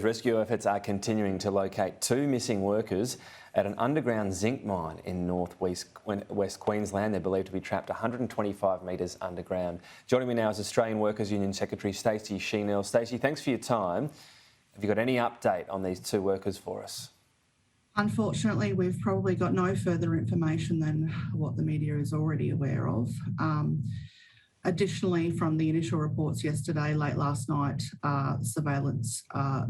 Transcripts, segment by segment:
Rescue efforts are continuing to locate two missing workers at an underground zinc mine in northwest Queensland. They're believed to be trapped 125 metres underground. Joining me now is Australian Workers Union Secretary Stacey Schinnerl. Stacey, thanks for your time. Have you got any update on these two workers for us? Unfortunately, we've probably got no further information than what the media is already aware of. Additionally, from the initial reports yesterday, late last night, surveillance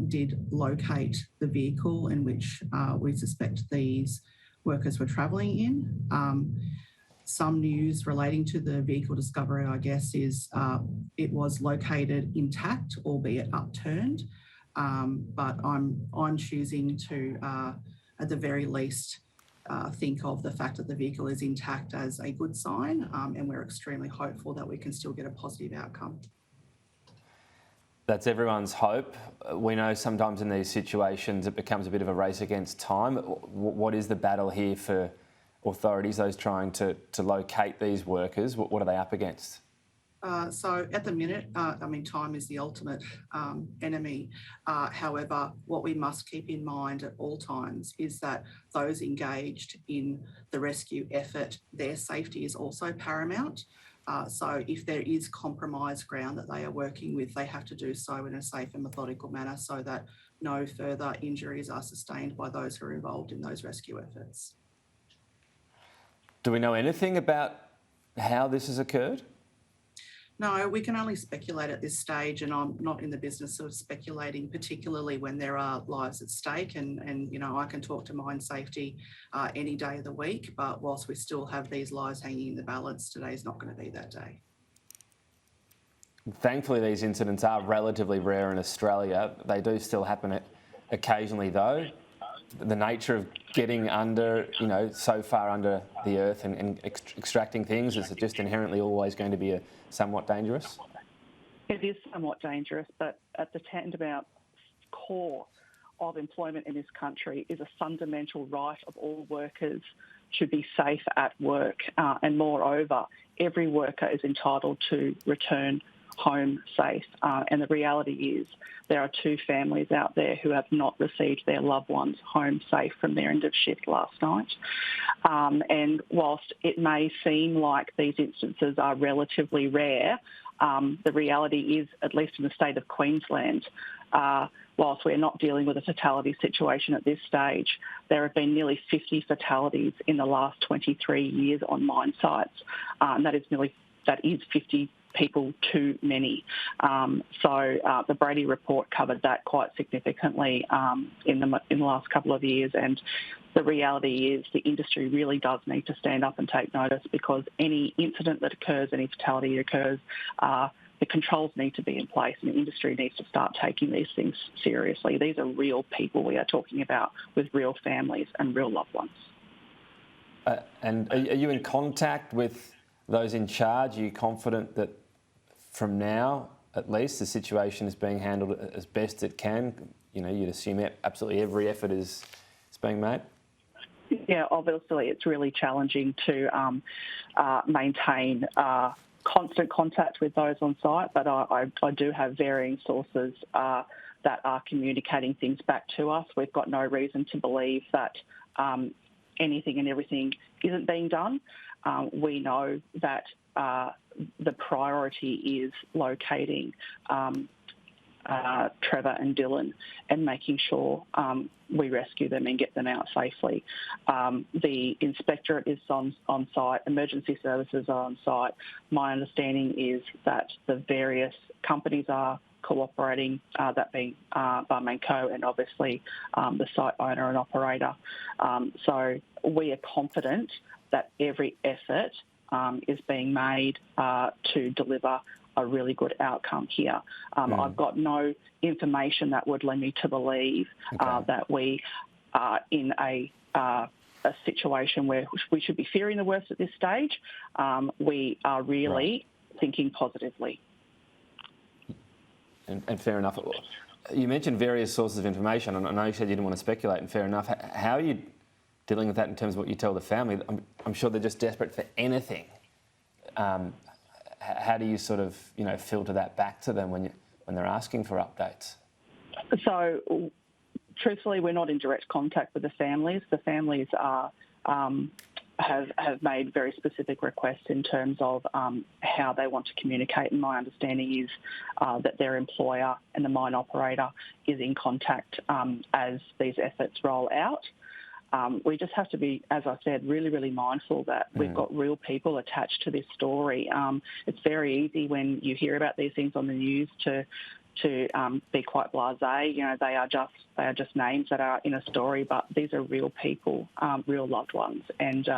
did locate the vehicle in which we suspect these workers were travelling in. Some news relating to the vehicle discovery, I guess, is it was located intact, albeit upturned. But I'm choosing to, at the very least, think of the fact that the vehicle is intact as a good sign, and we're extremely hopeful that we can still get a positive outcome. That's everyone's hope. We know sometimes in these situations it becomes a bit of a race against time. What is the battle here for authorities, those trying to locate these workers? What are they up against? So at the minute, time is the ultimate enemy. However, what we must keep in mind at all times is that those engaged in the rescue effort, their safety is also paramount. So if there is compromised ground that they are working with, they have to do so in a safe and methodical manner so that no further injuries are sustained by those who are involved in those rescue efforts. Do we know anything about how this has occurred? No, we can only speculate at this stage, and I'm not in the business of speculating, particularly when there are lives at stake. And I can talk to mine safety any day of the week, but whilst we still have these lives hanging in the balance, today's not going to be that day. Thankfully, these incidents are relatively rare in Australia. They do still happen occasionally, though. The nature of getting under, so far under the earth and extracting things, is it just inherently always going to be somewhat dangerous? It is somewhat dangerous, but at the tantamount core of employment in this country is a fundamental right of all workers to be safe at work. And moreover, every worker is entitled to return home safe. And the reality is there are two families out there who have not received their loved ones home safe from their end of shift last night. And whilst it may seem like these instances are relatively rare, the reality is, at least in the state of Queensland, whilst we're not dealing with a fatality situation at this stage, there have been nearly 50 fatalities in the last 23 years on mine sites. And that is 50 people too many. So the Brady report covered that quite significantly in the last couple of years, and the reality is the industry really does need to stand up and take notice, because any incident that occurs, any fatality that occurs, the controls need to be in place, and the industry needs to start taking these things seriously. These are real people we are talking about, with real families and real loved ones. And are you in contact with those in charge? Are you confident that from now, at least, the situation is being handled as best it can? You'd assume absolutely every effort is being made. Yeah, obviously it's really challenging to maintain constant contact with those on site, but I do have varying sources that are communicating things back to us. We've got no reason to believe that anything and everything isn't being done. We know that the priority is locating Trevor and Dylan and making sure we rescue them and get them out safely. The inspectorate is on site, emergency services are on site. My understanding is that the various companies are cooperating, that being Barmanco and obviously the site owner and operator. So we are confident that every effort is being made to deliver a really good outcome here. I've got no information that would lead me to believe that we are in a situation where we should be fearing the worst at this stage. We are really thinking positively. And fair enough. You mentioned various sources of information, and I know you said you didn't want to speculate, and fair enough. How are you dealing with that in terms of what you tell the family? I'm sure they're just desperate for anything. How do you sort of, filter that back to them when they're asking for updates? So, truthfully, we're not in direct contact with the families. The families are have made very specific requests in terms of how they want to communicate, and my understanding is that their employer and the mine operator is in contact as these efforts roll out. We just have to be, as I said, really, really mindful that we've got real people attached to this story. It's very easy when you hear about these things on the news to be quite blasé. You know, they are just names that are in a story, but these are real people, real loved ones, and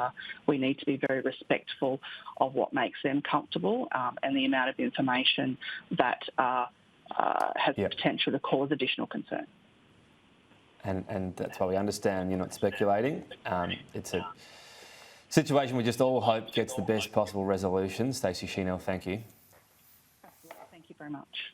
we need to be very respectful of what makes them comfortable and the amount of information that has the potential to cause additional concern. And that's why we understand you're not speculating. It's a situation we just all hope gets the best possible resolution. Stacey Schinnerl, thank you. Thank you very much.